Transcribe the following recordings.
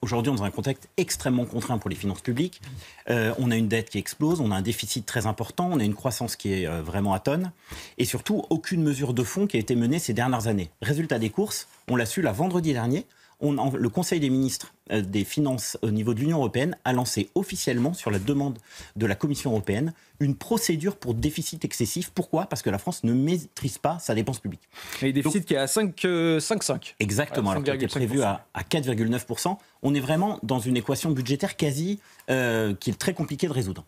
Aujourd'hui, on est dans un contexte extrêmement contraint pour les finances publiques. On a une dette qui explose, on a un déficit très important, on a une croissance qui est vraiment atone. Et surtout, aucune mesure de fond qui a été menée ces dernières années. Résultat des courses, on l'a su vendredi dernier, le Conseil des ministres des Finances au niveau de l'Union européenne a lancé officiellement, sur la demande de la Commission européenne, une procédure pour déficit excessif. Pourquoi ? Parce que la France ne maîtrise pas sa dépense publique. Et déficit qui est à 5,5. Exactement, alors qu'il était prévu à 4,9%. On est vraiment dans une équation budgétaire qui est très compliquée de résoudre.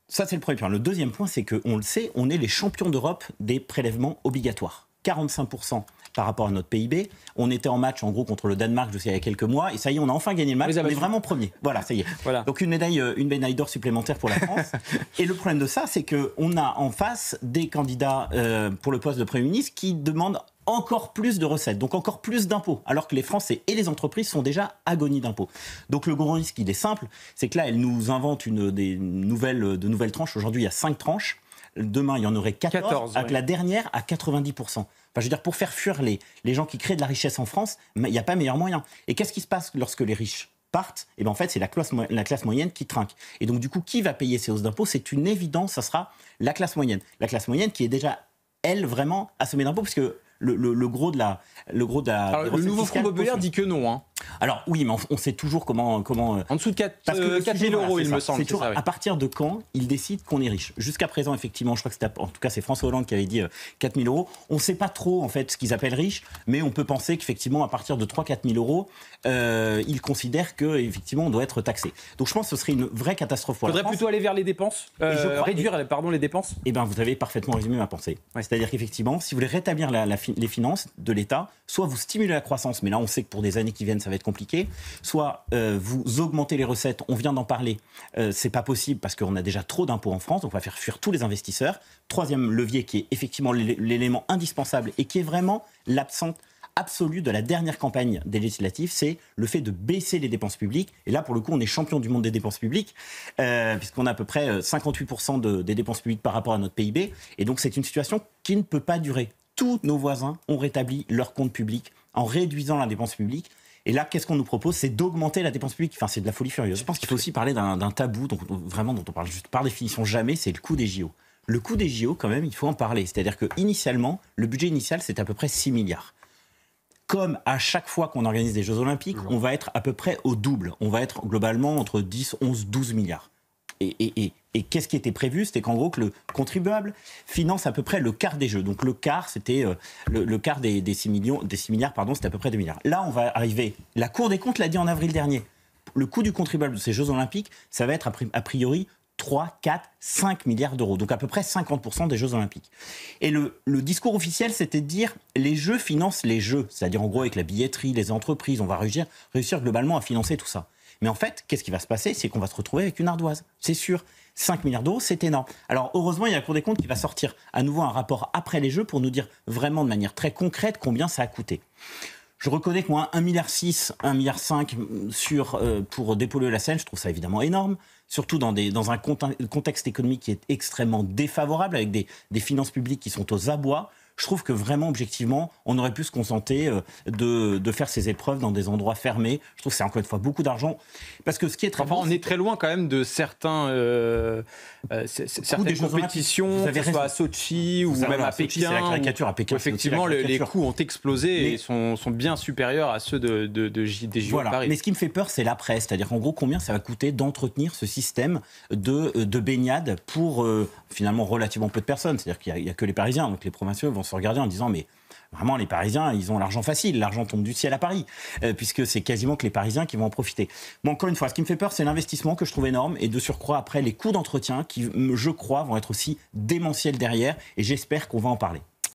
Ça, c'est le premier point. Le deuxième point, c'est qu'on le sait, on est les champions d'Europe des prélèvements obligatoires. 45% par rapport à notre PIB. On était en match, en gros, contre le Danemark jusqu'à il y a quelques mois. Et ça y est, on a enfin gagné le match. On est vraiment premier. Voilà, ça y est. Voilà. Donc une médaille d'or supplémentaire pour la France. Et le problème de ça, c'est qu'on a en face des candidats pour le poste de Premier ministre qui demandent encore plus de recettes, donc encore plus d'impôts, alors que les Français et les entreprises sont déjà agonie d'impôts. Donc le grand risque, il est simple, c'est que là, elle nous invente de nouvelles tranches. Aujourd'hui, il y a 5 tranches. Demain, il y en aurait 14 avec la dernière à 90%. Enfin, je veux dire, pour faire fuir les gens qui créent de la richesse en France, il n'y a pas meilleur moyen. Et qu'est-ce qui se passe lorsque les riches partent ? Et bien en fait, c'est la classe moyenne qui trinque. Et donc du coup, qui va payer ces hausses d'impôts ? C'est une évidence, ça sera la classe moyenne. La classe moyenne qui est déjà, elle, vraiment assommée d'impôts, parce que le gros de la... Alors, le nouveau Front populaire dit que non, hein. Alors oui, mais on sait toujours comment... En dessous de 4 000 euros, il me semble. C'est toujours à partir de quand ils décident qu'on est riche. Jusqu'à présent, effectivement, je crois que en tout cas c'est François Hollande qui avait dit 4 000 euros. On ne sait pas trop en fait ce qu'ils appellent riche, mais on peut penser qu'effectivement à partir de 3 000 à 4 000 euros, ils considèrent qu'effectivement on doit être taxé. Donc je pense que ce serait une vraie catastrophe pour la France. Il faudrait plutôt aller vers les dépenses, réduire les dépenses. Eh bien vous avez parfaitement résumé ma pensée. Ouais. C'est-à-dire qu'effectivement, si vous voulez rétablir les finances de l'État, soit vous stimulez la croissance, mais là on sait que pour des années qui viennent ça va être compliqué, soit vous augmentez les recettes, on vient d'en parler, c'est pas possible parce qu'on a déjà trop d'impôts en France, donc on va faire fuir tous les investisseurs. Troisième levier qui est effectivement l'élément indispensable et qui est vraiment l'absence absolue de la dernière campagne des législatives, c'est le fait de baisser les dépenses publiques. Et là, pour le coup, on est champion du monde des dépenses publiques, puisqu'on a à peu près 58% des dépenses publiques par rapport à notre PIB. Et donc, c'est une situation qui ne peut pas durer. Tous nos voisins ont rétabli leurs comptes publics en réduisant la dépense publique. Et là, qu'est-ce qu'on nous propose ? C'est d'augmenter la dépense publique. Enfin, c'est de la folie furieuse. Je pense qu'il faut aussi parler d'un tabou, dont on parle juste par définition jamais, c'est le coût des JO. Le coût des JO, quand même, il faut en parler. C'est-à-dire qu'initialement, le budget initial, c'est à peu près 6 milliards. Comme à chaque fois qu'on organise des Jeux Olympiques, on va être à peu près au double. On va être globalement entre 10, 11, 12 milliards. Et qu'est-ce qui était prévu ? C'était qu'en gros, que le contribuable finance à peu près le quart des Jeux. Donc le quart, c'était le quart des 6 milliards, c'était à peu près 2 milliards. Là, on va arriver. La Cour des comptes l'a dit en avril dernier. Le coût du contribuable de ces Jeux Olympiques, ça va être a priori 3, 4, 5 milliards d'euros. Donc à peu près 50% des Jeux Olympiques. Et le discours officiel, c'était de dire les Jeux financent les Jeux. C'est-à-dire en gros avec la billetterie, les entreprises, on va réussir globalement à financer tout ça. Mais en fait, qu'est-ce qui va se passer ? C'est qu'on va se retrouver avec une ardoise. C'est sûr. 5 milliards d'euros, c'est énorme. Alors heureusement, il y a la Cour des comptes qui va sortir à nouveau un rapport après les Jeux pour nous dire vraiment de manière très concrète combien ça a coûté. Je reconnais que moi, 1,6 milliard, 1,5 milliard pour dépolluer la Seine, je trouve ça évidemment énorme, surtout dans un contexte économique qui est extrêmement défavorable, avec des finances publiques qui sont aux abois. Je trouve que vraiment, objectivement, on aurait pu se contenter de faire ces épreuves dans des endroits fermés. Je trouve que c'est encore une fois beaucoup d'argent. Parce que ce qui est très on est très loin quand même de certaines compétitions, que ce soit à Sochi ou même à Pékin. C'est la caricature à Pékin. Effectivement, les coûts ont explosé et sont bien supérieurs à ceux des JO de Paris. Mais ce qui me fait peur, c'est l'après. C'est-à-dire, en gros, combien ça va coûter d'entretenir ce système de baignade pour finalement relativement peu de personnes. C'est-à-dire qu'il n'y a que les Parisiens, donc les provinciaux vont se regarder en disant mais vraiment les Parisiens ils ont l'argent facile, l'argent tombe du ciel à Paris puisque c'est quasiment que les Parisiens qui vont en profiter. Bon, encore une fois, ce qui me fait peur c'est l'investissement que je trouve énorme et de surcroît après les coûts d'entretien qui je crois vont être aussi démentiels derrière et j'espère qu'on va en parler.